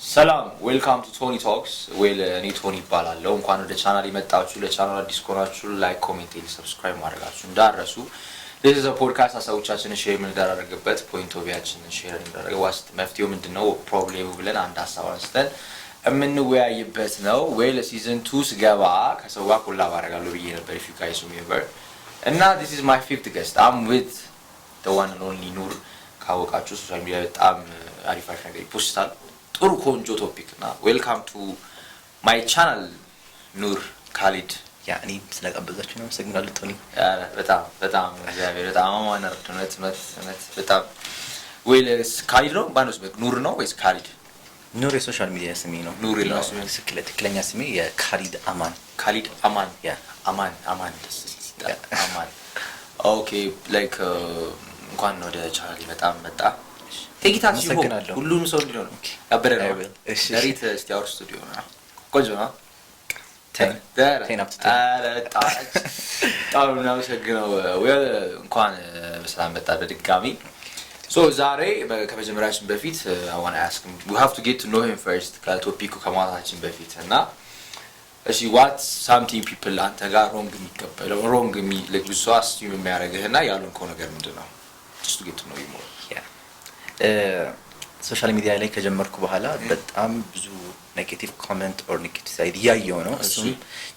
ሰላም ዌልካም ቱ ቶኒ ቶክስ ዌል እኔ ቶኒ ይባላለሁ። እንኳን ወደ ቻናል የመጣችሁ ለቻናሉ አዲስ ከሆናችሁ ላይክ ኮሜንት እና ሰብስክራይብ ማድረጋችሁ እንዳትረሱ። this is a podcast ሀሳቦቻችንን ሼር የምንደራረግበት ፖይንት ኦፍ ቪያችንን ሼር እንደራረገው ዋስት መፍትሄው ምንድነው ፕሮብሌሙ ብለን አንድ ሀሳብ አንስተን የምንወያይበት ነው። ዌል ሲዝን 2 ስገባ ከሰው ጋር ኮላብ አደርጋለሁ ብዬ ነበር if you guys remember እና this is my fifth guest I'm with the one and only ኑር። ካወቃችሁ ሶሻል ሚዲያ በጣም አሪፍ ነገር ይፖስታል ጥሩ ቆንጆ ቶፒክ እና ዌልካም ቱ ማይ ቻናል ኑር ካሊድ። ያኔ ስለቀበዛችሁ ነው ሰግናለሁ ቶኒ። በጣም እግዚአብሔር በጣም አማናር እውነት በጣም ዌልስ ካሊድ ነው ባንዶስ ኑር ነው ወይስ ካሊድ? ኑር የሶሻል ሚዲያ ስሜ ነው። ኑር ነው ትክክለኛ ስሜ የካሊድ አማን። ካሊድ አማን ያ አማን አማን ኦኬ ላይክ እንኳን ወደ ቻናል በጣም መጣ ቴክታክ ሲሆን ሁሉም ሰው እንዲሆን ነው ያበረ ነው። እሺ ሪት ስቲያር ስቱዲዮ ነው ቆንጆ ነው። ታው ነው ሰግነው ወይ እንኳን በሰላም መጣ በድጋሚ። ሶ ዛሬ ከመጀመሪያችን በፊት I want to ask him we have to get to know him first ከቶፒኩ ከማታችን በፊት እና እሺ what something people አንተ ጋር wrong like ብዙ ሰው assume የሚያደርግህና ያሉን ነገር ምንድነው? just to get to know you more. ሶሻል ሚዲያ ላይ ከጀመርኩ በኋላ በጣም ብዙ ኔጌቲቭ ኮሜንት ኦር ኔጌቲቭ ሳይድ ያየው ነው። እሱም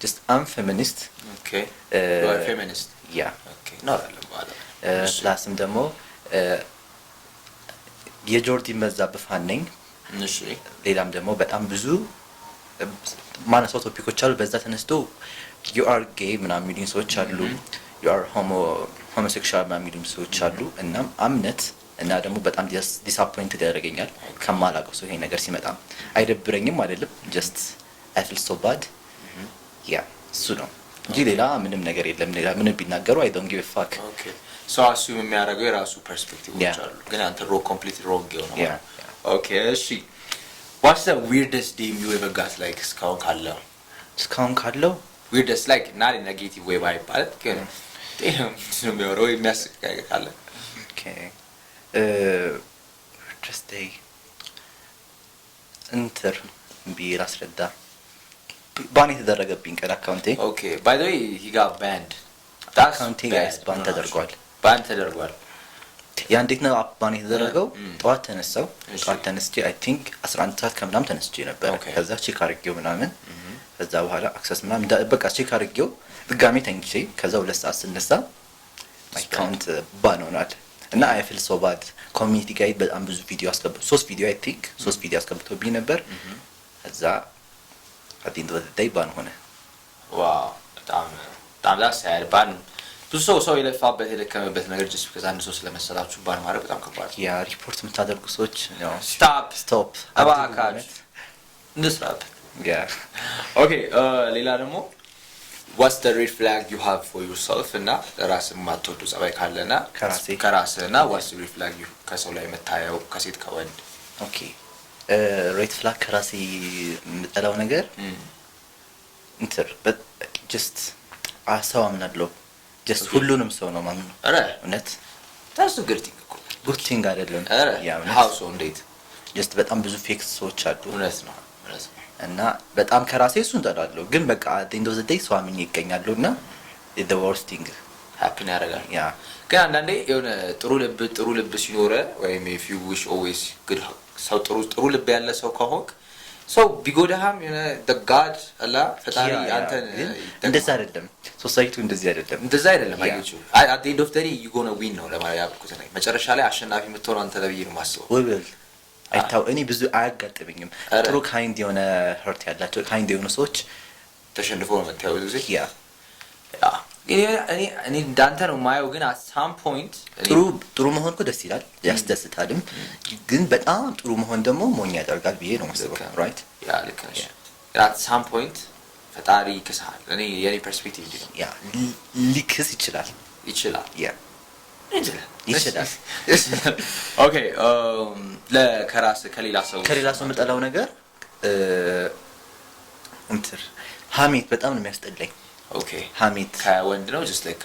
just I'm feminist. Okay. You are feminist. Yeah. Okay. ነው አይደለም ባላ ፕላስም ደግሞ የጆርዲ መዛብ ፋን ነኝ። እሺ ሌላም ደግሞ በጣም ብዙ ማነሳው ቶፒኮች አሉ። በዛ ተነስቶ you are gay ምናምን የሚሉኝ ሰዎች አሉ። you are homosexual ምናምን የሚሉኝ ሰዎች አሉ። እናም አምነት እና ደግሞ በጣም ዲስአፖይንትድ ያደርገኛል ከማላውቀው ሰው ይሄ ነገር ሲመጣ አይደብረኝም አይደለም just I feel so bad. እሱ ነው እንጂ ሌላ ምንም ነገር የለም። ሌላ ምንም ቢናገሩ I don't give a fuck. Okay so assume የሚያደርገው የራሱ ፐርስፔክቲቭ አሉ ግን አንተ completely wrong ነው። Okay እሺ what's the weirdest dream you ever got like እስካሁን ካለው weirdest like not in a negative way ባይባል ግን ነው የሚወራው የሚያስቀኝ ካለ okay just day enter ቢራስረዳ ባን የተደረገብኝ ቀን አካውንቴ okay by the way he got banned አካውንቴ ጋይስ ባን ተደርጓል ያ እንዴት ነው ባን የተደረገው? ጠዋት ተነስቼ I think 11 ሰዓት ከምናምን ተነስቼ ነበር። ከዛ ቼክ አድርጌው ምናምን ከዛ በኋላ አክሰስ ምናምን በቃ ቼክ አድርጌው ድጋሜ ተንግቼ ከዛ 2 ሰዓት ስነሳ my account ባን ሆኗል። እና I feel so bad ኮሚኒቲ ጋይድ በጣም ብዙ ቪዲዮ አስገብቶ 3 ቪዲዮ I think 3 ቪዲዮ አስገብቶብኝ ነበር። ከዛ at the end of the day ባን ሆነ። ዋው በጣም sad ባን ብዙ ሰው የለፋበት የደከመበት ነገር just because አንድ ሰው ስለመሰላችሁ ባን ማድረግ በጣም ከባድ ነው። ያ ሪፖርት የምታደርጉ ሰዎች ነው stop አባካች እንስራበት። okay ሌላ ደግሞ what's the red flag you have for yourself እና ራስን ማጥቶ ጸባይ ካለና ከራስና what's the red flag you ከሰው ላይ መታየው ከሴት ከወንድ? okay red flag ከራሴ የምጠላው ነገር but just ሰው አምናለሁ just ሁሉንም ሰው ነው ማምነው። አረ እውነት that's a good thing እኮ good thing አይደለም። ያ how so እንዴት just በጣም ብዙ ፌክ ሰዎች አሉ። እውነት ነው እና በጣም ከራሴ እሱን እጠላለሁ ግን በቃ at the end of the day ሰው አምኜ ይገኛሉና the worst thing happen ያደርጋል። ያ ግን አንዳንዴ የሆነ ጥሩ ልብ ሲኖረ ወይም if you wish always good ሰው ጥሩ ልብ ያለ ሰው ከሆንክ ሰው ቢጎዳህም የሆነ the god አላ ፈጣሪ አንተን እንደዛ አይደለም ሶሳይቲው እንደዚህ አይደለም አይቹ at the end of the day you gonna win ነው ለማለት ያብቁት ነው። መጨረሻ ላይ አሸናፊ የምትሆነው አንተ ለብዬ ነው ማስበው። ወይ አይታው እኔ ብዙ አያጋጥመኝም ጥሩ ካይንድ የሆነ ሀርት ያላቸው ካይንድ የሆኑ ሰዎች ተሸንፈው ነው መታየው ብዙ ጊዜ ያ እኔ እንዳንተ ነው ማየው። ግን at some point ጥሩ መሆን እኮ ደስ ይላል ያስደስታልም ግን በጣም ጥሩ መሆን ደግሞ ሞኝ ያደርጋል ብዬ ነው የማስበው። right ያ ልክ ነሽ። at some point ፈጣሪ ይከሳል። እኔ የኔ ፐርስፔክቲቭ ነው ያ ሊክስ ይችላል ያ ይችላል okay ከሌላ ሰው የምጠላው ነገር ሀሜት በጣም ነው የሚያስጠላኝ። okay ሀሜት ከወንድ ነው just like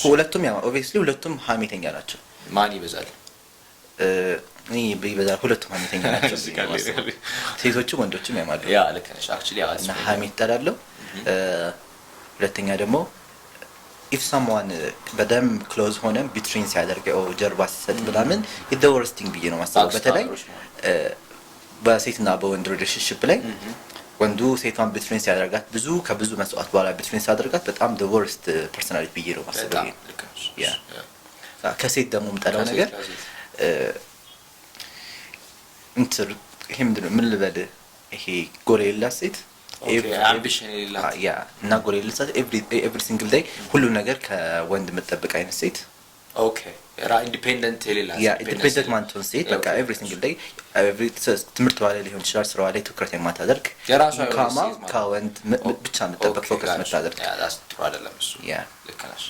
ሁለቱም ያው obviously ሁለቱም ሀሜተኛ ናቸው። ማን ይበዛል? እኔ በዛ ሁለቱም ሀሜተኛ ናቸው ሴቶችም ወንዶችም ያማሉ ያ ልክ ነሽ actually ያ እና ሀሜት ጠላለሁ ሁለተኛ ደግሞ if someone በደም close ሆነ ቢትሪን ሲያደርገው ጀርባ ሲሰጥ ምናምን it's the worst thing ብዬ ነው ማሰብ በተለይ በሴትና በወንድ ሪሌሽንሺፕ ላይ ወንዱ ሴቷን ቢትሪን ሲያደርጋት ከብዙ መስዋዕት በኋላ ቢትሪን ሲያደርጋት በጣም the worst personality ብዬ ነው ማሰብ ያ ከሴት ደግሞ የምጠላው ነገር እንትን ይሄ ምንድነው ምን ልበል ይሄ ጎሬላ ሴት ambition ይላል ያ እና ጎሬላ ሴት every single day ሁሉ ነገር ከወንድ መጠበቅ አይነት ሴት ኦኬ ኢንዲፔንደንት ይላል ያ ኢንዲፔንደንት ማንቶን ሴት በቃ every single day ትምህርት ላይ ሊሆን ይችላል ስራዋ ላይ ትኩረት የማታደርግ ካማ ከወንድ ብቻ መጠበቅ ፎከስ የማታደርግ ያ that's true አይደለም እሱ ያ ልክ ነሽ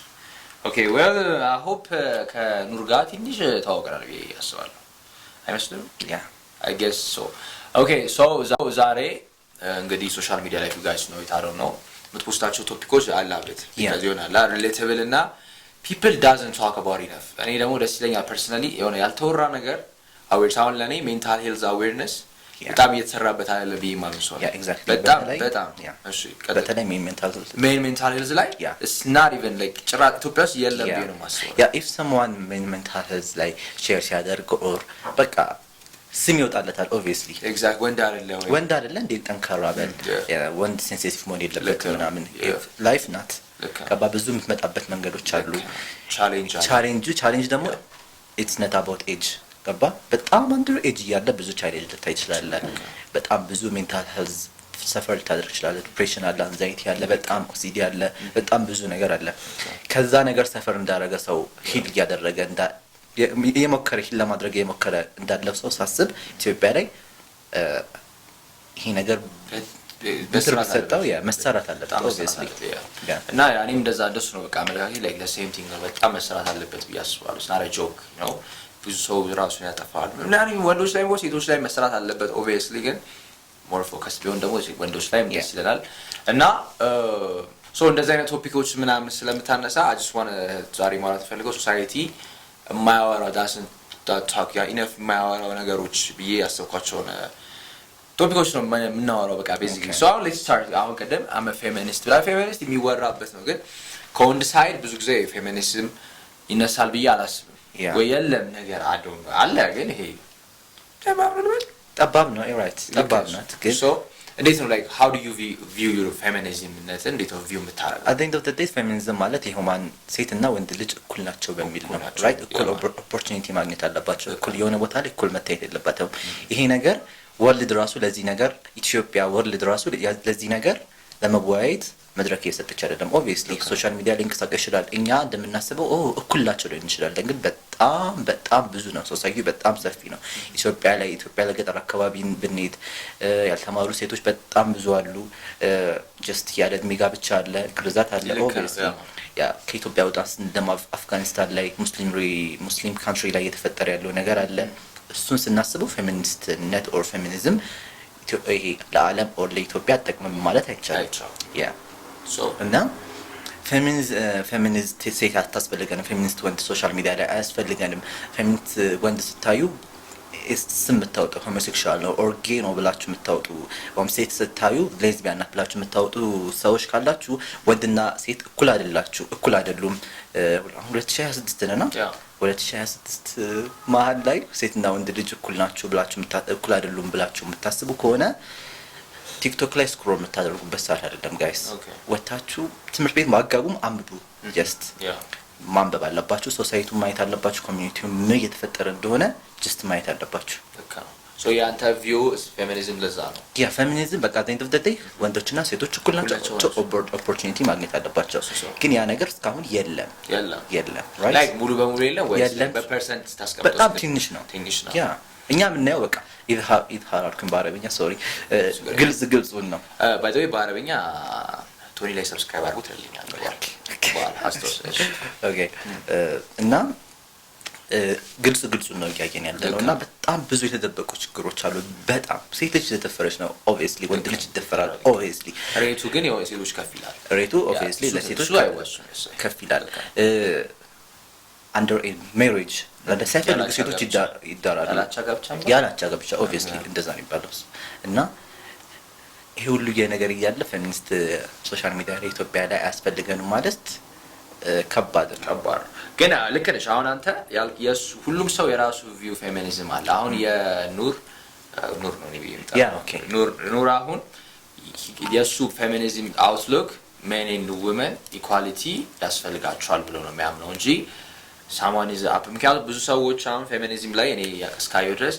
ኦኬ well I hope ከኑር ጋር ትንሽ ታወቀናል ብዬ አስባለሁ አይመስልም ያ I guess so okay so ዛሬ እንግዲህ ሶሻል ሚዲያ ላይ you guys know it I don't know የምትፖስታቸው ቶፒኮች አላበት ከዚህ ሆናል relatable እና people doesn't talk about enough እኔ ደግሞ ደስ ይለኛል personally የሆነ ያልተወራ ነገር awareness አሁን ለኔ mental health awareness በጣም እየተሰራበት አለ ብዬ ማለት ነው ያ ኤግዛክትሊ በጣም እሺ በተለይ mental health ላይ it's not even like ጭራ ኢትዮጵያ ውስጥ የለም ብዬ ነው ማስበው ያ if someone mental health ላይ ሼር ሲያደርግ or በቃ ስም ይወጣለታል obviously exactly ወንድ አይደለ እንዴ ጠንካራ በል ወንድ ሴንሲቲቭ መሆን የለበትም ምናምን ላይፍ ናት ከባ ብዙ የምትመጣበት መንገዶች አሉ ቻሌንጅ ደግሞ it's not about age ገባ በጣም አንደር ኤጅ ያለ ብዙ ቻሌንጅ ልታይ ይችላል በጣም ብዙ ሜንታል ሄልዝ ሰፈር ታደርግ ይችላል ዲፕሬሽን አለ አንዛይቲ አለ በጣም ኦሲዲ አለ በጣም ብዙ ነገር አለ ከዛ ነገር ሰፈር እንዳረገ ሰው ሂል ያደረገ የሞከረ ሂል ለማድረግ የሞከረ እንዳለው ሰው ሳስብ ኢትዮጵያ ላይ ይሄ ነገር በተሰጣው መሰራት አለበት obviously እና እኔም እንደዛ ነው በቃ አመለካከት like the same thing በጣም መሰራት አለበት ብዬ አስባለሁ it's not a joke you know ብዙ ሰው ራሱን ያጠፋል እና ወንዶች ላይ ወይ ሴቶች ላይ መሰራት አለበት obviously ግን more focus ቢሆን ደግሞ ወንዶች ላይ ደስ ይላል እና so እንደዛ አይነት ቶፒኮች ምናምን ስለምታነሳ I just want to ዛሬ ማለት ፈልገው society የማያወራው doesn't talk enough የማያወራው ነገሮች ብዬ ያሰብኳቸው ቶፒኮች ነው የምናወራው በቃ basically so let's start አሁን ቀደም I'm a feminist feminist የሚወራበት ነው ግን ከወንድ ሳይድ ብዙ ጊዜ ፌሚኒዝም ይነሳል ብዬ አላስብም ወይ የለም ነገር አለ ግን ይሄ ጠባብ ነው right ጠባብ ናት ግን so እንዴት ነው like how do you view your feminism እንዴት ነው view የምታረጋው I think that the feminism ማለት የሁማን ሴትና ወንድ ልጅ እኩል ናቸው በሚል ነው right እኩል opportunity ማግኘት አለባቸው እኩል የሆነ ቦታ ላይ እኩል መታየት የለባቸውም ይሄ ነገር ወርልድ ራሱ ለዚህ ነገር ኢትዮጵያ ወርልድ ራሱ ለዚህ ነገር ለመወያየት መድረክ እየሰጠች አይደለም obviously ሶሻል ሚዲያ ሊንክ ታቀሽላል እኛ እንደምናስበው ኢኩል ናቸው ሊሆን ይችላል ግን በጣም ብዙ ነው ሶሳይቲ በጣም ሰፊ ነው ኢትዮጵያ ለገጠር አካባቢ ብንሄድ ያልተማሩ ሴቶች በጣም ብዙ አሉ just ያለ እድሜ ጋብቻ አለ ግርዛት አለ obviously ያ ከኢትዮጵያ ወጣስ እንደማ አፍጋኒስታን ላይ ሙስሊም ካንትሪ ላይ የተፈጠረ ያለው ነገር አለ እሱን ስናስበው ፌሚኒስት ነት ኦር ፌሚኒዝም ይሄ ለዓለም ኦር ለኢትዮጵያ ተጠቅመን ማለት አይቻልም ያ so እና ፌሚኒስት ሴት አታስፈልገንም ፌሚኒስት ወንድ ሶሻል ሚዲያ ላይ አያስፈልገንም ፌሚኒስት ወንድ ስታዩ ስም የምታወጡ ሆሞሴክሹዋል ነው ኦር ጌይ ነው ብላችሁ የምታወጡ ወይም ሴት ስታዩ ሌዝቢያን ናት ብላችሁ የምታወጡ ሰዎች ካላችሁ ወንድና ሴት እኩል አይደሉም 2026 ነው 2026 መሀል ላይ ሴትና ወንድ ልጅ እኩል ናቸው ብላችሁ እኩል አይደሉም ብላችሁ የምታስቡ ከሆነ ቲክቶክ ላይ ስክሮል የምታደርጉበት ሰዓት አይደለም ጋይስ ወታችሁ ትምህርት ቤት ማጋቡም አንብቡ just ማንበብ አለባችሁ ሶሳይቲውን ማየት አለባችሁ ኮሚኒቲውን ምን እየተፈጠረ እንደሆነ just ማየት አለባችሁ so ያንተ view feminism ለዛ ነው feminism በቃ the end of the day ወንዶችና ሴቶች እኩል ናቸው opportunity ማግኘት አለባቸው ግን ያ ነገር እስካሁን የለም right like ሙሉ በሙሉ የለም ወይ በፐርሰንት ታስቀምጠው በጣም ትንሽ ነው ያ እኛ ምናየው በቃ ይድሃራልኩም በአረብኛ ሶሪ ግልጽውን ነው by the way በአረብኛ ቶኒ ላይ ሰብስክራይብ አድርጉት ልልኛል ኦኬ እና ግልጹን ነው ያያየን ያለውና በጣም ብዙ የተደበቁ ችግሮች አሉ በጣም ሴት ልጅ ተተፈረች ነው obviously ወንድ ልጅ ይደፈራል obviously ሬቱ ግን ሴቶች ከፍ ይላል ሬቱ obviously ለሴቶች ከፍ ይላል አንደር ሜሪጅ ወደ ሳይፈልጉ ሴቶች ይዳራሉ። ያላቻ ጋብቻ ኦብቪየስሊ እንደዛ ነው የሚባለው። እና ይሄ ሁሉ የነገር እያለ ፌሚኒስት ሶሻል ሚዲያ ላይ ኢትዮጵያ ላይ አያስፈልገንም ማለት ከባድ ነው። ግን ልክ ነሽ። አሁን አንተ የሱ ሁሉም ሰው የራሱ ቪው ፌሚኒዝም አለ። አሁን የኑር ነው ኑር አሁን የሱ ፌሚኒዝም አውትሉክ ሜን ኤንድ ውመን ኢኳሊቲ ያስፈልጋቸዋል ብሎ ነው የሚያምነው እንጂ ሳማን ኢዝ አፕ። ምክንያቱም ብዙ ሰዎች አሁን ፌሚኒዝም ላይ እኔ እስካየሁ ድረስ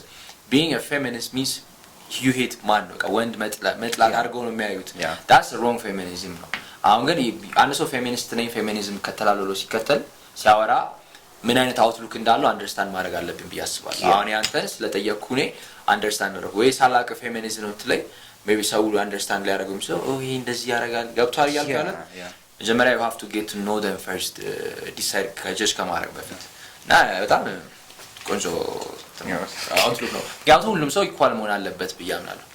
ቢንግ አ ፌሚኒስት ሚንስ ዩ ሄት ማን ነው ወንድ መጥላት አድርገው ነው የሚያዩት። ዳትስ ሮንግ ፌሚኒዝም ነው። አሁን ግን አንድ ሰው ፌሚኒስት ነኝ ፌሚኒዝም ከተላልሎ ሲከተል ሲያወራ ምን አይነት አውትሉክ እንዳለው አንደርስታንድ ማድረግ አለብን ብዬ አስባለሁ። አሁን ያንተን ስለጠየቅኩ እኔ አንደርስታንድ ነው ወይ ሳላቀ ፌሚኒዝም ነው ትለኝ ሜቢ ሰው አንደርስታንድ ሊያደርገው የሚችለው ይሄ እንደዚህ ያደርጋል ገብቷል እያልኩ ያለ መጀመሪያ you have to get to know them first decide ከጀጅ ከማድረግ በፊት እና በጣም ቆንጆ አውትሉክ ነው። ምክንያቱም ሁሉም ሰው ኢኳል መሆን አለበት ብዬ አምናለሁ።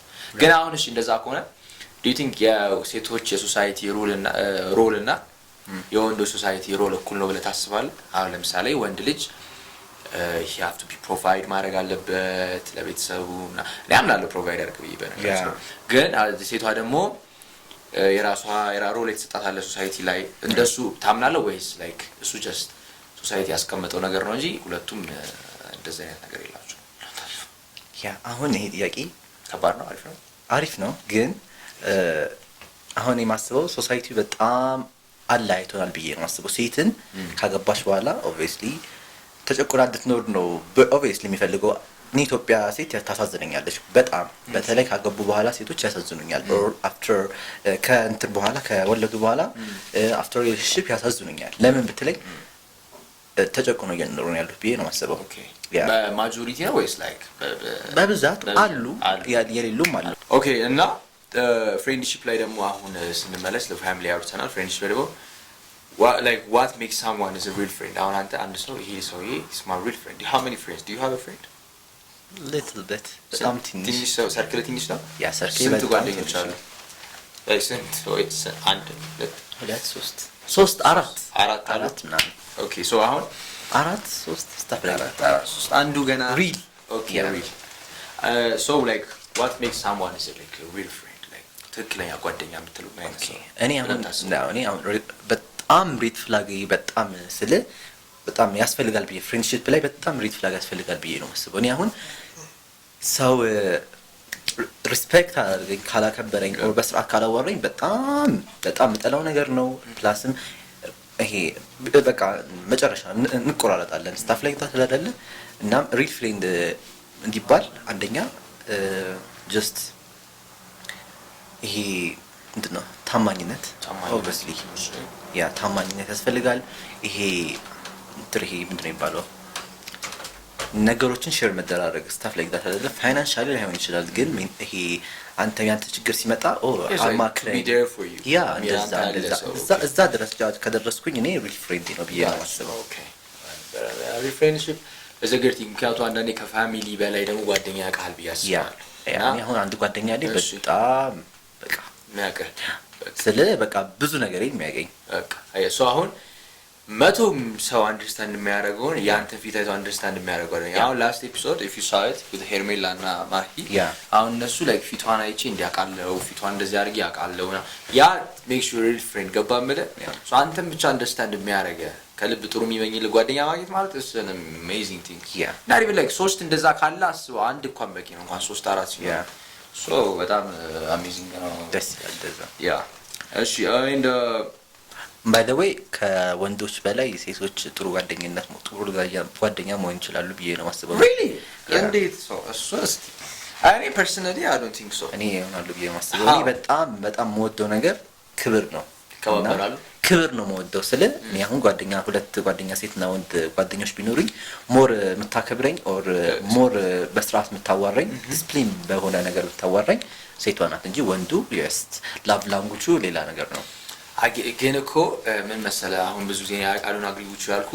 ግን አሁን እሺ እንደዛ ከሆነ do you think የሴቶች የሶሳይቲ ሮል እና የወንዶች ሶሳይቲ ሮል እኩል ነው ብለህ ታስባለህ? አሁን ለምሳሌ ወንድ ልጅ he have to be provide ማድረግ አለበት ለቤተሰቡ እና እኔ አምናለሁ ፕሮቫይድ ያደርግ ብዬ በነገራችን ነው። ግን ሴቷ ደግሞ የራሷ ሮል የተሰጣታለ ሶሳይቲ ላይ እንደሱ ታምናለህ ወይስ ላይክ እሱ ጀስት ሶሳይቲ ያስቀመጠው ነገር ነው እንጂ ሁለቱም እንደዚህ አይነት ነገር የላቸው? አሁን ይሄ ጥያቄ ከባድ ነው። አሪፍ ነው ግን አሁን የማስበው ሶሳይቲ በጣም አላይቶናል ብዬ ነው ማስበው። ሴትን ካገባሽ በኋላ ኦብቪየስሊ ተጨቁና እንድትኖር ነው ኦብቪየስሊ የሚፈልገው። ኢትዮጵያ ሴት ታሳዝነኛለች በጣም በተለይ ካገቡ በኋላ ሴቶች ያሳዝኑኛል። አፍተር ከእንትን በኋላ ከወለዱ በኋላ አፍተር ሪሌሽንሺፕ ያሳዝኑኛል። ለምን ብትለኝ ተጨቁኖ እየኖሩ ነው ያሉት ብዬ ነው ማስበው። በማጆሪቲ ነው ወይስ ላይክ በብዛት አሉ የሌሉም አሉ። ኦኬ እና ፍሬንድሺፕ ላይ ደግሞ አሁን ስንመለስ ለፋሚሊ አውርተናል። ፍሬንድሺፕ ላይ ደግሞ what makes someone is a real friend? አሁን አንተ አንድ ሰው ይሄ ሰውዬ is my real friend. How many friends do you have a friend? little bit በጣም ትንሽ ሰው ሰርክል ትንሽ ነው። ያ ሰርክል ስንት ጓደኞች አሉ? ስንት ወይስ አንድ ሁለት ሶስት አራት ምናምን። ኦኬ ሶ አሁን አራት ሶስት አራት አንዱ ገና real okay real so like what makes someone is like a real friend? like ትክክለኛ ጓደኛ የምትለው ምን አይነት ሰው? እኔ አሁን በጣም ሬድ ፍላግ በጣም ስለ በጣም ያስፈልጋል ብዬ ፍሬንድሺፕ ላይ በጣም ሬድ ፍላግ ያስፈልጋል ብዬ ነው ማስበው። እኔ አሁን ሰው ሪስፔክት አድርገኝ ካላከበረኝ ኦር በስርዓት ካላወራኝ በጣም የምጠላው ነገር ነው። ፕላስም ይሄ በቃ መጨረሻ እንቆራረጣለን ስታፍ ላይ ታስላደለ። እናም ሪል ፍሬንድ እንዲባል አንደኛ ጀስት ይሄ ምንድነው ታማኝነት ኦብቪየስሊ ያ ታማኝነት ያስፈልጋል። ይሄ ምንድነው የሚባለው ነገሮችን ሼር መደራረግ ስታፍ ላይ ዳታ አይደለ ፋይናንሻሊ ላይሆን ይችላል ግን ይሄ አንተ ያንተ ችግር ሲመጣ አማክረኝ ያ እዛ ድረስ ከደረስኩኝ እኔ ሪል ፍሬንድ ነው ብዬ ነው የማስበው። ኦኬ ሪል ፍሬንድሺፕ ዘገርቲ ምክንያቱ አንዳንዴ ከፋሚሊ በላይ ደግሞ ጓደኛ ያውቃል ብዬ አስባለሁ። እኔ አሁን አንድ ጓደኛ አለኝ በጣም በቃ የሚያውቅህ ስለ በቃ ብዙ ነገር የሚያገኝ በቃ ሰው አሁን መቶም ሰው አንደርስታንድ የሚያደርገውን ያንተ ፊት አይቶ አንደርስታንድ የሚያደርገው ነው። አሁን ላስት ኤፒሶድ if you saw it with ሄርሜላ እና ማሂ አሁን እነሱ ላይክ ፊቷን አይቼ እንዲያውቃለው ፊቷን እንደዚህ አድርጌ ያውቃለው ያ makes you real friend ገባ ማለት ሶ አንተም ብቻ አንደርስታንድ የሚያደርገ ከልብ ጥሩ የሚመኝል ጓደኛ ማግኘት ማለት is an amazing thing. not even like ሶስት እንደዛ ካለ አስበው አንድ እንኳን በቂ ነው እንኳን ሶስት አራት ሲሆን ሶ በጣም አሜዚንግ ነው ደስ ይላል እንደዛ ያ እሺ and by the way ከወንዶች በላይ ሴቶች ጥሩ ጓደኛ መሆን ይችላሉ ብዬ ነው ማስበው። really እንዴት ሰው እሱስ እኔ personally I don't think so እኔ ይሆናሉ ብዬ ማስበው። እኔ በጣም የምወደው ነገር ክብር ነው። ክብር ነው የምወደው ስለ እኔ አሁን ሁለት ጓደኛ ሴትና ወንድ ጓደኞች ቢኖሩኝ ሞር የምታከብረኝ ኦር ሞር በስርዓት የምታዋራኝ ዲስፕሊን በሆነ ነገር የምታዋራኝ ሴቷ ናት እንጂ ወንዱ ጀስት ላቭ ላንጉቹ ሌላ ነገር ነው። ግን እኮ ምን መሰለህ አሁን ብዙ ጊዜ ያቃሉን አግሪዎቹ ያልኩ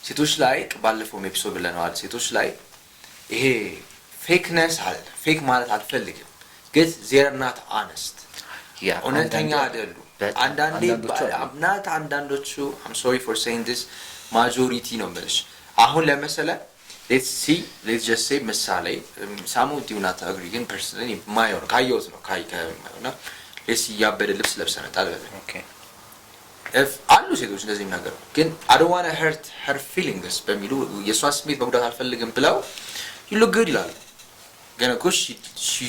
ሴቶች ላይ ባለፈው ኤፒሶድ ብለናል። ሴቶች ላይ ይሄ ፌክነስ አለ። ፌክ ማለት አልፈልግም ግን they're not honest እውነተኛ አይደሉም። አንዳንዶቹ I'm sorry for saying this ማጆሪቲ ነው የምልሽ። አሁን ለምሳሌ let's just say ምሳሌ ሳሙ ዲውናት አግሪ ግን ፐርሰናሊ ማየው ካየሁት ነው ካየውና ለሲ ያበደ ልብስ ለብሰናል ኦኬ አሉ ሴቶች እንደዚህ የሚናገሩ ግን I don't want to hurt her feelings በሚሉ የሷ ስሜት መጉዳት አልፈልግም ብለው you look good ይላሉ። ግን እኮ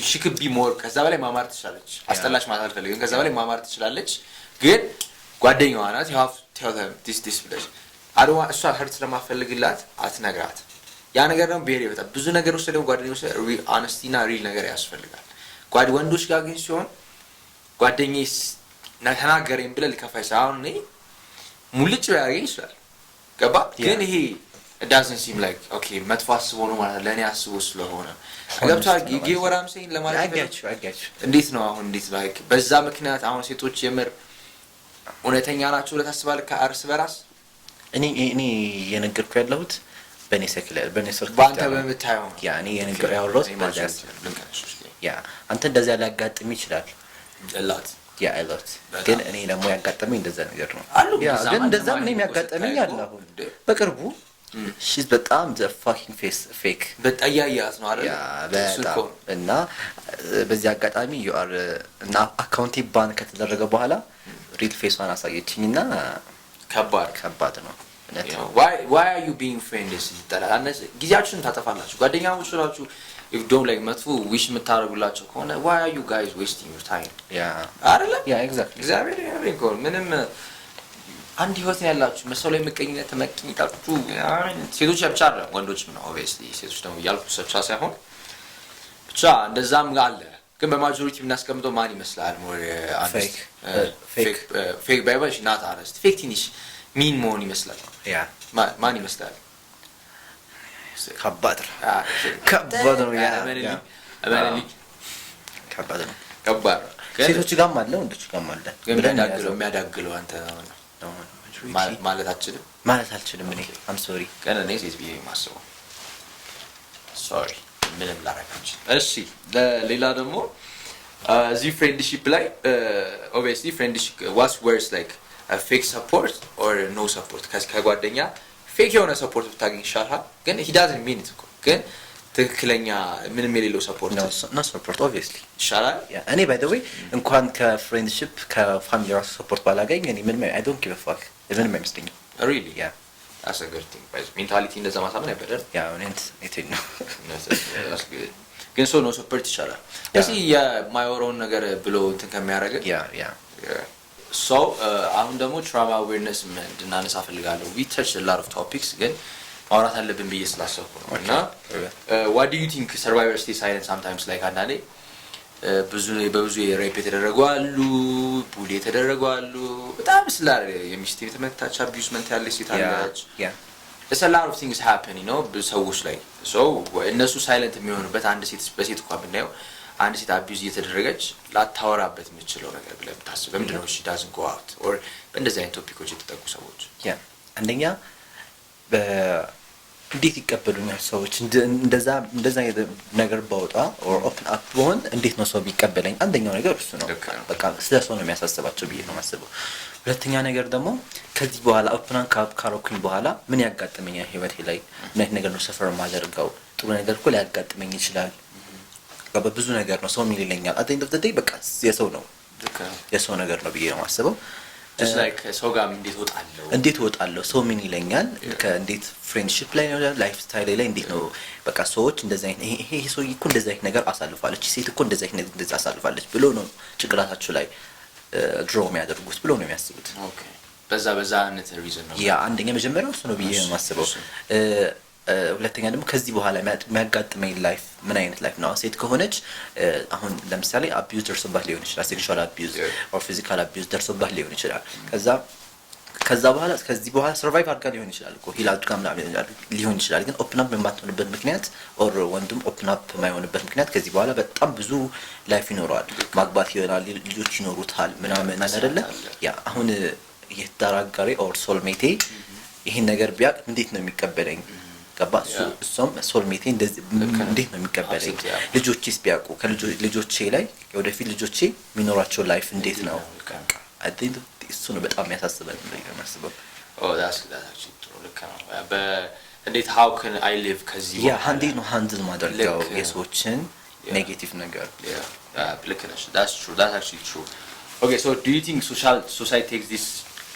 she could be more ከዛ በላይ ማማር ትችላለች። አስጠላሽ ማለት አልፈልግም ከዛ በላይ ማማር ትችላለች። ግን ጓደኛዋ ናት you have to tell them this ብለሽ I don't want እሷ hurt ስለማፈልግላት አትነግራት። ያ ነገር ነው ቤሪ በጣም ብዙ ነገሮች ደግሞ ጓደኞች honesty እና real ነገር ያስፈልጋል። ወንዶች ጋር ግን ሲሆን ጓደኛዬስ ተናገረኝ ብለህ ልከፋይ ሳይሆን እኔ ሙልጭ ያደርገኝ ይችላል ገባ ግን ይሄ it doesn't seem like okay መጥፎ አስቦ ነው ማለት ለኔ አስቦ ስለሆነ ገብቷል ወራም ሰይን ለማለት አጋችሁ እንዴት ነው አሁን እንዴት like በዛ ምክንያት አሁን ሴቶች የምር እውነተኛ ናቸው ለታስባለህ ከአርስ በራስ እኔ የነገርኩ ያለሁት በኔ ሰክለር በኔ ሰርክ ባንተ በመታየው ያ እኔ የነገር ያወራሁት ባዛስ ያ አንተ እንደዛ ሊያጋጥም ይችላል እላት ያ አይሎት ግን እኔ ደግሞ ያጋጠመኝ እንደዛ ነገር ነው ያ ግን እንደዛ ምንም ያጋጠመኝ አላሁ በቅርቡ she's በጣም the fucking face fake በጣያያት ነው አይደል ያ በጣም እና በዚህ አጋጣሚ you are እና አካውንቴ ባን ከተደረገ በኋላ ሪል ፌስዋን አሳየችኝና ከባድ ነው why are you being friends ይጣላል ጊዜያችሁን ታጠፋላችሁ ጓደኛሞች ናችሁ if don't like መጥፎ wish የምታረጉላችሁ ከሆነ why are you guys wasting your time አይደለ exactly ምንም አንድ ህይወት ያላችሁ መሰው ላይ መቀኝነት ተመቅኝታችሁ ሴቶች ብቻ አይደለም ወንዶችም ነው obviously ሴቶች ደግሞ ያልኩ ብቻ ሳይሆን ብቻ እንደዛም አለ ግን በማጆሪቲ እናስቀምጠው ማን ይመስላል more fake ባይባሽ not honest fake ትንሽ ሚን መሆን ይመስላል ማን ይመስላል ከባድ ነው ያ ከባድ ነው ሴቶች ጋርም አለ ወንዶች ጋርም አለ ግን የሚያዳግለው አንተ ነው ማለት አልችልም እኔ I'm sorry ግን እኔ ሴት ብዬ ማስበው sorry ምንም ላረጋችሁ እሺ ሌላ ደግሞ እዚህ ፍሬንድሺፕ ላይ obviously friendship was worse like a fake support or no support ከጓደኛ ፌክ የሆነ ሰፖርት ብታገኝ ይሻላል ግን he doesn't mean it እኮ ግን ትክክለኛ ምንም የሌለው ሰፖርት ነው ሰፖርት obviously ይሻላል እኔ by the way እንኳን ከፍሬንድሺፕ ከፋሚሊ ራሱ ሰፖርት ባላገኝ እኔ ምንም I don't give a fuck ምንም አይመስለኝም really yeah that's a good thing but mentality እንደዛ ማሳመን አይበደል it ነው ግን ሶ ነው ሰፖርት ይሻላል እዚህ የማይወራውን ነገር ብሎ እንትን ከሚያደርግ yeah so አሁን ደግሞ trauma awareness እንድናነሳ ፈልጋለሁ we touched a lot of topics ግን ማውራት አለብን ብዬ ስላሰብኩ ነው እና what do you think survivors stay silent sometimes like አንዳንዴ በብዙ ሬፕ የተደረጉ አሉ ቡሊ የተደረጉ አሉ በጣም ስላር የሚስት የተመታች አቢዩዝመንት ያለ ሴት አለች it's a lot of things happen you know በሰዎች ላይ so እነሱ ሳይለንት የሚሆኑበት አንድ ሴት በሴት እንኳን ብናየው አንድ ሴት አቢዩዝ እየተደረገች ላታወራበት የምትችለው ነገር ብለህ ብታስብ በምንድነው she doesn't go out or በእንደዚህ አይነት ቶፒኮች የተጠቁ ሰዎች አንደኛ እንዴት ይቀበሉኛል ሰዎች እንደዛ ነገር ባወጣ or open up በሆን እንዴት ነው ሰው ቢቀበለኝ አንደኛው ነገር እሱ ነው በቃ ስለሰው ነው የሚያሳስባቸው ብዬ ነው ማስበው ሁለተኛ ነገር ደግሞ ከዚህ በኋላ open up ካሮኩኝ በኋላ ምን ያጋጥመኛል ህይወቴ ላይ ምን አይነት ነገር ነው ሰፈር ማደርገው ጥሩ ነገር እኮ ሊያጋጥመኝ ይችላል በብዙ ነገር ነው ሰው የሚልለኛል at the end of the day በቃ የሰው ነገር ነው ብዬ ነው ማስበው just like ሰው ጋር እንዴት ወጣለው ሰው ምን ይለኛል ከእንዴት ፍሬንድሺፕ ላይ ነው ላይፍ ስታይል ላይ እንዴት ነው በቃ ሰዎች እንደዛ ይሄ ሰው እኮ እንደዛ አይነት ነገር አሳልፋለች ሴት እኮ እንደዛ አይነት እንደዛ አሳልፋለች ብሎ ነው ጭቅላታቸው ላይ ድሮ የሚያደርጉት ብሎ ነው የሚያስቡት ኦኬ በዛ አይነት ሪዝን ነው ያ አንደኛ መጀመሪያው እሱ ነው ብዬ ነው ማስበው ሁለተኛ ደግሞ ከዚህ በኋላ የሚያጋጥመኝ ላይፍ ምን አይነት ላይፍ ነው ሴት ከሆነች አሁን ለምሳሌ አቢዩዝ ደርሶባት ሊሆን ይችላል ሴክሹዋል አቢዩዝ or physical abuse ደርሶባት ሊሆን ይችላል ከዛ በኋላ ከዚህ በኋላ ሰርቫይቭ አድርጋ ሊሆን ይችላል እኮ ሂላድ ጋር ሊሆን ይችላል ግን ኦፕን አፕ የማትሆንበት ምክንያት or ወንድም ኦፕን አፕ የማይሆንበት ምክንያት ከዚህ በኋላ በጣም ብዙ ላይፍ ይኖራል ማግባት ይሆናል ልጆች ይኖሩታል ምናምን አይደለ ያ አሁን የተዳራጋሪ or soulmate ይሄን ነገር ቢያቅ እንዴት ነው የሚቀበለኝ ገባ እሱም ሶልሜቴ እንደዚህ እንዴት ነው የሚቀበለኝ ልጆችስ ቢያውቁ ከልጆቼ ላይ ወደፊት ልጆቼ የሚኖራቸው ላይፍ እንዴት ነው I think እሱ ነው በጣም ያሳስበኝ ነው የማስበው oh that's actually true ልክ ነው እንዴት how can I live ከዚህ ያ አንዴ ነው ሃንድል ማድረጋው የሰዎችን ኔጌቲቭ ነገር ልክ ነሽ that's true that's actually true okay so do you think society takes this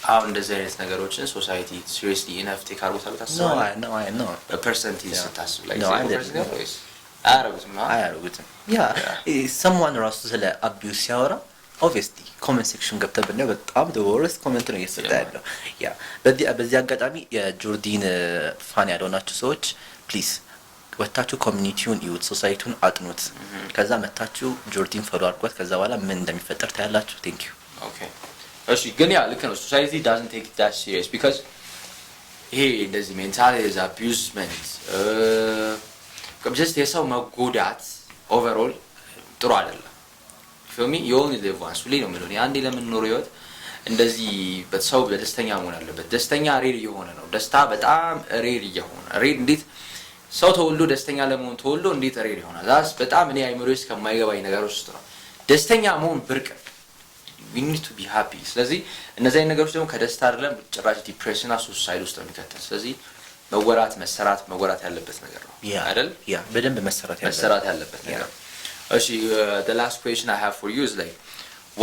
how እንደዚህ አይነት ነገሮችን ሶሳይቲ seriously enough take አርጎታል ታስባለህ no I know a percentage ታስብ like no, አያረጉትም ያ someone ራሱ ስለ አቢዩስ ሲያወራ obviously comment section ገብተህ ብናየው በጣም the worst comment ነው እየሰጠ ያለው ያ በዚህ አጋጣሚ የጆርዲን ፋን ያልሆናችሁ ሰዎች ፕሊዝ ወታችሁ ኮሚኒቲውን ይዩት ሶሳይቲውን አጥኑት ከዛ መታችሁ ጆርዲን ፎሎ አድርጓት ከዛ በኋላ ምን እንደሚፈጠር ታያላችሁ thank you okay እሺ ግን ያ ልክ ነው society doesn't take it that serious because ይሄ እንደዚህ ሜንታል is abusement just የሰው መጎዳት overall ጥሩ አይደለም for me you only live once really ነው ማለት ነው አንዴ ለምንኖረው ህይወት እንደዚህ በሰው በደስተኛ መሆን አለበት ደስተኛ ሬድ የሆነ ነው ደስታ በጣም ሬድ የሆነ ሬድ እንዴት ሰው ተወልዶ ደስተኛ ለመሆን ተወልዶ እንዴት ሬድ ይሆናል ዛስ በጣም እኔ አይምሮስ ከማይገባኝ ነገሮች ውስጥ ነው ደስተኛ መሆን ብርቅ we need to be happy ስለዚህ እነዚህ አይነት ነገሮች ደግሞ ከደስታ አይደለም ጭራሽ ዲፕሬሽን እና ሱሳይድ ውስጥ ነው የሚከተል ስለዚህ መወራት ያለበት ነገር ነው አይደል ያ በደንብ መሰራት ያለበት ነገር Actually, the last question I have for you is like,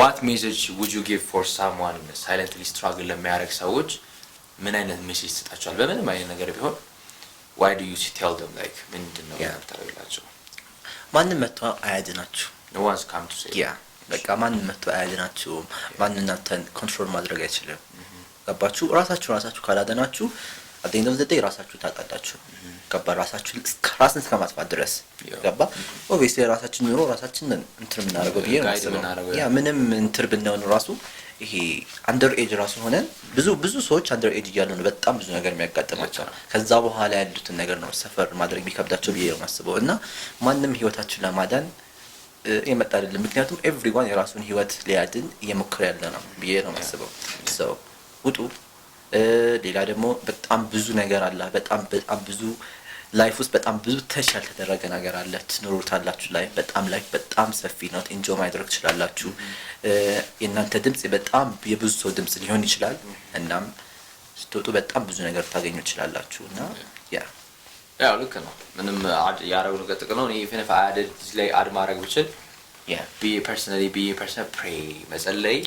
what message would you give for someone silently struggling ለሚያደርግ ሰዎች ምን አይነት ሜሴጅ ትሰጣቸዋል? በምንም አይነት ነገር ቢሆን why do you tell them like ምንድነው የምታደርግላቸው? ማንም መጥቶ አያድናችሁ. No one's come to say. Yeah. በቃ ማንም መጥቶ አያድናችሁ. ማንም እናንተን ኮንትሮል ማድረግ አይችልም. ገባችሁ? ራሳችሁ ካላደናችሁ at the end of the day ራሳችሁ ታጣጣችሁ. ገባ ራሳችሁ ራስን እስከማጥፋት ድረስ ገባ obviously ራሳችን ኑሮ ራሳችን እንትን ምናደርገው ብዬ ነው ያ ምንም እንትን ብንሆን ራሱ ይሄ አንደር ኤጅ ራሱ ሆነን ብዙ ሰዎች አንደር ኤጅ እያሉ ነው በጣም ብዙ ነገር የሚያጋጥማቸው ከዛ በኋላ ያሉትን ነገር ነው ሰፈር ማድረግ ቢከብዳቸው ብዬ ነው ማስበው እና ማንንም ህይወታችሁን ለማዳን የመጣ አይደለም ምክንያቱም everyone የራሱን ህይወት ሊያድን እየሞከረ ያለ ነው ብዬ ነው ማስበው so ውጡ ሌላ ደግሞ በጣም ብዙ ነገር አለ በጣም ብዙ ላይፍ ውስጥ በጣም ብዙ ተሻል ተደረገ ነገር አለ ትኖሩታላችሁ ላይ በጣም ሰፊ ነው ኢንጆይ ማድረግ ትችላላችሁ የእናንተ ድምጽ በጣም የብዙ ሰው ድምጽ ሊሆን ይችላል እናም ስትወጡ በጣም ብዙ ነገር ታገኙ ትችላላችሁ እና ያ ልክ ነው ምንም ያረጉ ነገር ጥቅም ነው even if I added ላይ አድ ማድረግ ብችል be personally pray መጸለይ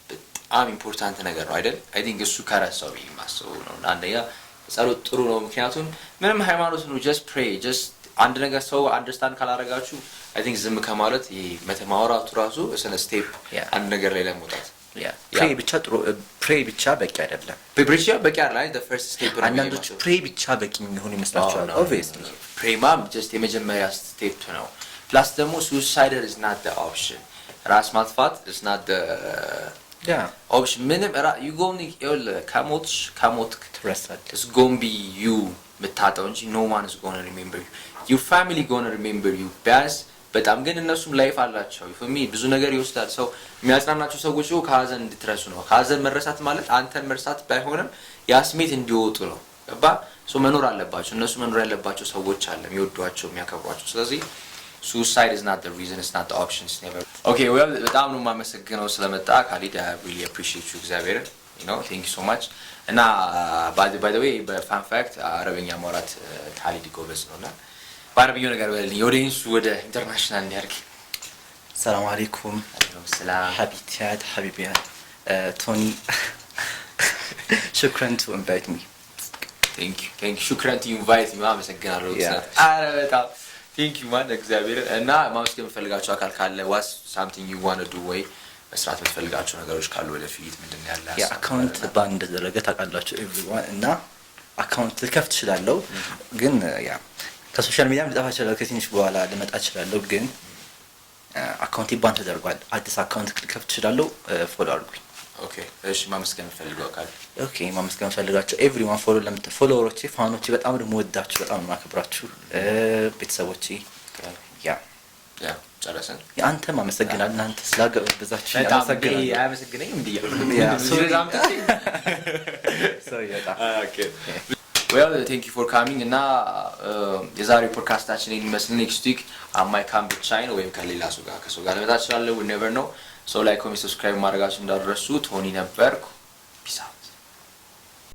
በጣም ኢምፖርታንት ነገር ነው አይደል I think እሱ ከራሳው የሚያስበው ነው አንደኛ ጸሎት ጥሩ ነው ምክንያቱም ምንም ሃይማኖት ነው just pray just አንድ ነገር ሰው አንደርስታንድ ካላረጋችሁ I think ዝም ከማለት መተማወራቱ ራሱ እሰነ ስቴፕ አንድ ነገር ላይ ለመውጣት pray ብቻ በቂ አይደለም በቂ አይደለም the first step ነው አንዳንዶች pray ብቻ በቂ የሚሆን ይመስላችኋል obviously pray just የመጀመሪያ ስቴፕ ነው plus ደግሞ suicide is not the option ራስ ማጥፋት is not the option ምንም you going ከሞት ትረሳለህ it's going to be you ምታጣው እንጂ no one is going to remember you your family going to remember you በጣም ግን እነሱም ላይፍ አላቸው for me ብዙ ነገር ይወስዳል ሰው የሚያጽናናቸው ሰዎች ከሀዘን እንድትረሱ ነው ከሀዘን መረሳት ማለት አንተን መርሳት ባይሆንም ያ ስሜት እንዲወጡ ነው ገባ ሰው መኖር አለባቸው እነሱ መኖር ያለባቸው ሰዎች አለ የሚወዷቸው የሚያከብሯቸው ስለዚህ suicide is not the reason it's not the option it's never okay well በጣም ነው ማመሰግነው ስለመጣ ካሊድ I really appreciate you እግዚአብሔር you know thank you so much እና by the way በፋን ፋክት አረበኛ ማውራት ካሊድ ጎበዝ ነውና ባረብዩ ነገር በልኝ ኦዲየንስ ወደ ኢንተርናሽናል እንዲያርግ ሰላም አለይኩም ሰላም ሀቢቢያት ቶኒ shukran to invite me thank you shukran to invite me ማመሰግናለሁ አረ በጣም thank you man እግዚአብሔር እና ማመስገን ፈልጋችሁ አካል ካለ was something you want to do way መስራት ፈልጋችሁ ነገሮች ካሉ ወደፊት ምንድነው ያለ ያ አካውንት ባንድ ደረገ ታውቃላችሁ everyone እና አካውንት ከፍት ይችላልው ግን ያ ከሶሻል ሚዲያ ልጠፋ ይችላል ከትንሽ በኋላ ልመጣ ይችላል ግን አካውንት ባንድ ተደርጓል አዲስ አካውንት ከፍት ይችላልው ፎሎ አድርጉኝ ኦኬ እሺ ማመስገን ፈልጋችሁ አካል ኦኬ ማመስገን ፈልጋችሁ everyone ፎሎወሮቼ ፋኖቼ በጣም ደግሞ ወዳችሁ በጣም ማከብራችሁ ቤተሰቦቼ ያ ጨረሰን አንተ ማመሰግናለሁ እናንተ ስላገበዛችሁ ያመሰግነኝም እንዲያ so okay well thank you for coming እና የዛሬው ፖድካስታችን ይመስል next week I might come to China ወይም ከሌላ ሰው ጋር ልመጣ እችላለሁ we never know so like comment subscribe ማድረጋችሁን እንዳትረሱ ቶኒ ነበርኩ peace out